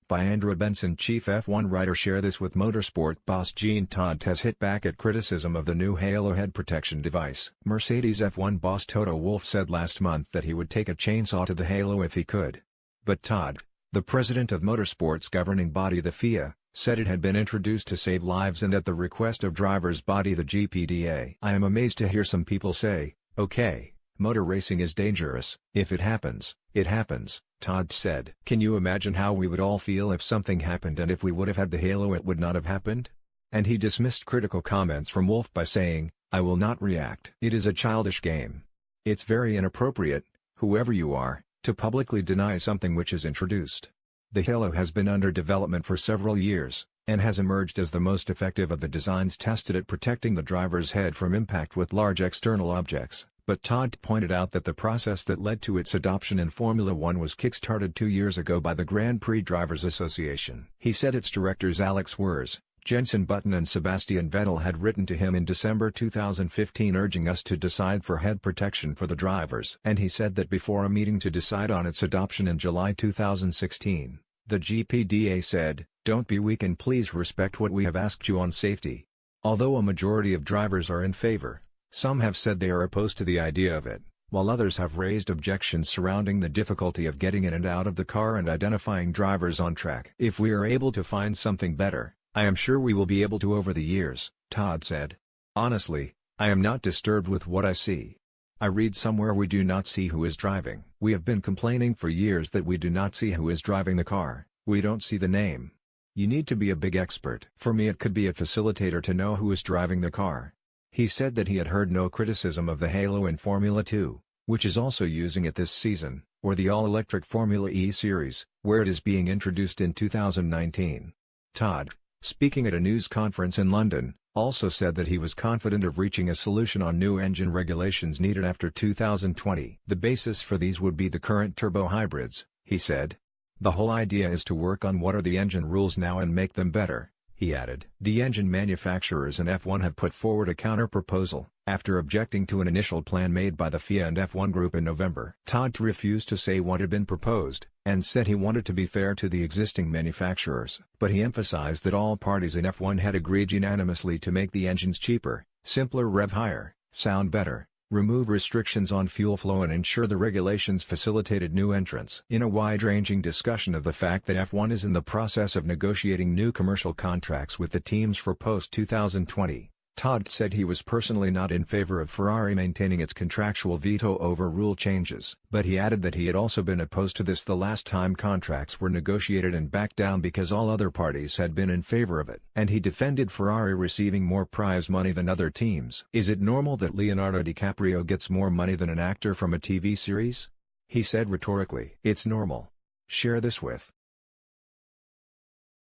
by Andrew Benson. Chief F1 writer share this with motorsport boss Jean Todt has hit back at criticism of the new Halo head protection device. Mercedes F1 boss Toto Wolff said last month that he would take a chainsaw to the Halo if he could. But Todt, the president of motorsport's governing body the FIA, said it had been introduced to save lives and at the request of drivers' body the GPDA. I am amazed to hear some people say, "Okay, motor racing is dangerous. If it happens, it happens," Todt said. "Can you imagine how we would all feel if something happened, and if we would have had the Halo it would not have happened?" And he dismissed critical comments from Wolff by saying, "I will not react. It is a childish game. It's very inappropriate, whoever you are, to publicly deny something which is introduced. The Halo has been under development for several years, and has emerged as the most effective of the designs tested at protecting the driver's head from impact with large external objects." But Todt pointed out that the process that led to its adoption in Formula One was kick-started 2 years ago by the Grand Prix Drivers Association. He said its directors Alex Wurz, Jenson Button and Sebastian Vettel had written to him in December 2015 urging us to decide for head protection for the drivers. And he said that before a meeting to decide on its adoption in July 2016, the GPDA said, "Don't be weak and please respect what we have asked you on safety." Although a majority of drivers are in favor, some have said they are opposed to the idea of it, while others have raised objections surrounding the difficulty of getting in and out of the car and identifying drivers on track. "If we are able to find something better, I am sure we will be able to over the years," Todt said. "Honestly, I am not disturbed with what I see. I read somewhere we do not see who is driving. We have been complaining for years that we do not see who is driving the car, we don't see the name. You need to be a big expert. For me it could be a facilitator to know who is driving the car." He said that he had heard no criticism of the Halo in Formula 2, which is also using it this season, or the all-electric Formula E series, where it is being introduced in 2019. Todt, speaking at a news conference in London, also said that he was confident of reaching a solution on new engine regulations needed after 2020. "The basis for these would be the current turbo hybrids," he said. "The whole idea is to work on what are the engine rules now and make them better," he added. The engine manufacturers and F1 have put forward a counter-proposal, after objecting to an initial plan made by the FIA and F1 Group in November. Todt refused to say what had been proposed, and said he wanted to be fair to the existing manufacturers. But he emphasized that all parties in F1 had agreed unanimously to make the engines cheaper, simpler, rev higher, sound better, remove restrictions on fuel flow and ensure the regulations facilitated new entrants. In a wide-ranging discussion of the fact that F1 is in the process of negotiating new commercial contracts with the teams for post-2020, Todt said he was personally not in favor of Ferrari maintaining its contractual veto over rule changes. But he added that he had also been opposed to this the last time contracts were negotiated and backed down because all other parties had been in favor of it. And he defended Ferrari receiving more prize money than other teams. "Is it normal that Leonardo DiCaprio gets more money than an actor from a TV series?" he said rhetorically. "It's normal. Share this with